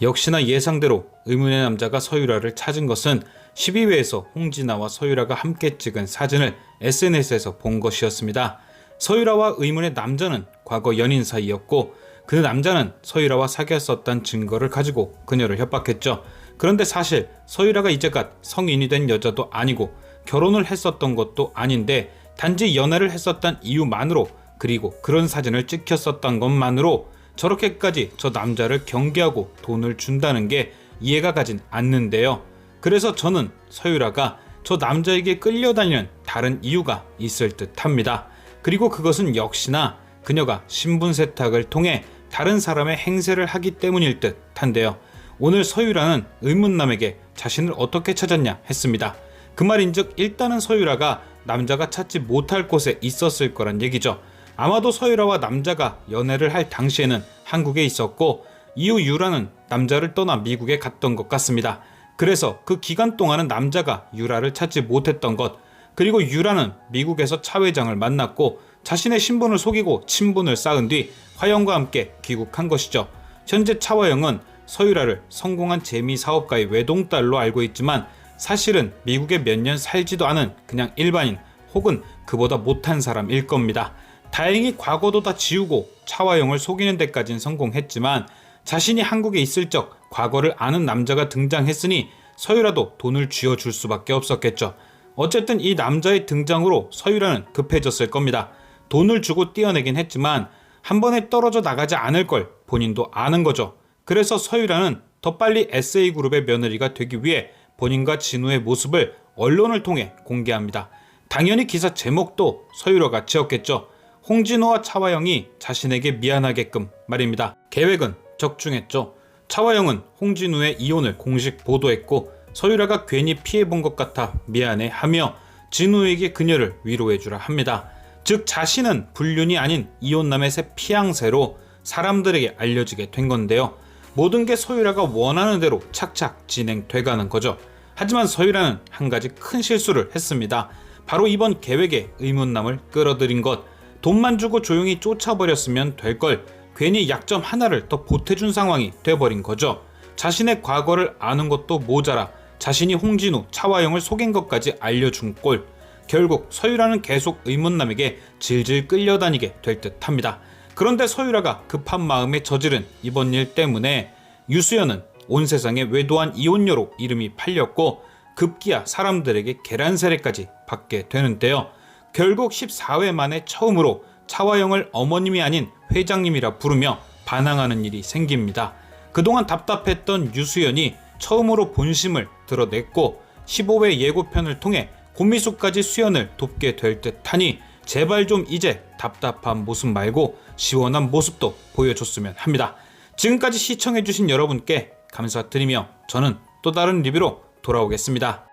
역시나 예상대로 의문의 남자가 서유라를 찾은 것은 12회에서 홍진아와 서유라가 함께 찍은 사진을 SNS에서 본 것이었습니다. 서유라와 의문의 남자는 과거 연인 사이였고 그 남자는 서유라와 사귀었었다는 증거를 가지고 그녀를 협박했죠. 그런데 사실 서유라가 이제껏 성인이 된 여자도 아니고 결혼을 했었던 것도 아닌데 단지 연애를 했었던 이유만으로, 그리고 그런 사진을 찍혔었던 것만으로 저렇게까지 저 남자를 경계하고 돈을 준다는 게 이해가 가진 않는데요. 그래서 저는 서유라가 저 남자에게 끌려다니는 다른 이유가 있을 듯 합니다. 그리고 그것은 역시나 그녀가 신분 세탁을 통해 다른 사람의 행세를 하기 때문일 듯 한데요. 오늘 서유라는 의문남에게 자신을 어떻게 찾았냐 했습니다. 그 말인즉 일단은 서유라가 남자가 찾지 못할 곳에 있었을 거란 얘기죠. 아마도 서유라와 남자가 연애를 할 당시에는 한국에 있었고 이후 유라는 남자를 떠나 미국에 갔던 것 같습니다. 그래서 그 기간 동안은 남자가 유라를 찾지 못했던 것, 그리고 유라는 미국에서 차 회장을 만났고 자신의 신분을 속이고 친분을 쌓은 뒤 화영과 함께 귀국한 것이죠. 현재 차화영은 서유라를 성공한 재미사업가의 외동딸로 알고 있지만 사실은 미국에 몇 년 살지도 않은 그냥 일반인 혹은 그보다 못한 사람일 겁니다. 다행히 과거도 다 지우고 차화영을 속이는 데까진 성공했지만 자신이 한국에 있을 적 과거를 아는 남자가 등장했으니 서유라도 돈을 쥐어줄 수밖에 없었겠죠. 어쨌든 이 남자의 등장으로 서유라는 급해졌을 겁니다. 돈을 주고 떼어내긴 했지만 한 번에 떨어져 나가지 않을 걸 본인도 아는 거죠. 그래서 서유라는 더 빨리 SA그룹의 며느리가 되기 위해 본인과 진우의 모습을 언론을 통해 공개합니다. 당연히 기사 제목도 서유라가 지었겠죠. 홍진호와 차화영이 자신에게 미안하게끔 말입니다. 계획은 적중했죠. 차화영은 홍진우의 이혼을 공식 보도했고 서유라가 괜히 피해본 것 같아 미안해하며 진우에게 그녀를 위로해주라 합니다. 즉 자신은 불륜이 아닌 이혼남의 새 피양새로 사람들에게 알려지게 된 건데요. 모든 게 서유라가 원하는 대로 착착 진행돼가는 거죠. 하지만 서유라는 한 가지 큰 실수를 했습니다. 바로 이번 계획에 의문남을 끌어들인 것. 돈만 주고 조용히 쫓아버렸으면 될 걸 괜히 약점 하나를 더 보태준 상황이 돼버린 거죠. 자신의 과거를 아는 것도 모자라 자신이 홍진우, 차화영을 속인 것까지 알려준 꼴. 결국 서유라는 계속 의문남에게 질질 끌려다니게 될 듯 합니다. 그런데 서유라가 급한 마음에 저지른 이번 일 때문에 유수연은 온 세상에 외도한 이혼녀로 이름이 팔렸고 급기야 사람들에게 계란세례까지 받게 되는데요. 결국 14회 만에 처음으로 차화영을 어머님이 아닌 회장님이라 부르며 반항하는 일이 생깁니다. 그동안 답답했던 유수연이 처음으로 본심을 드러냈고 15회 예고편을 통해 고미숙까지 수연을 돕게 될 듯하니 제발 좀 이제 답답한 모습 말고 시원한 모습도 보여줬으면 합니다. 지금까지 시청해주신 여러분께 감사드리며 저는 또 다른 리뷰로 돌아오겠습니다.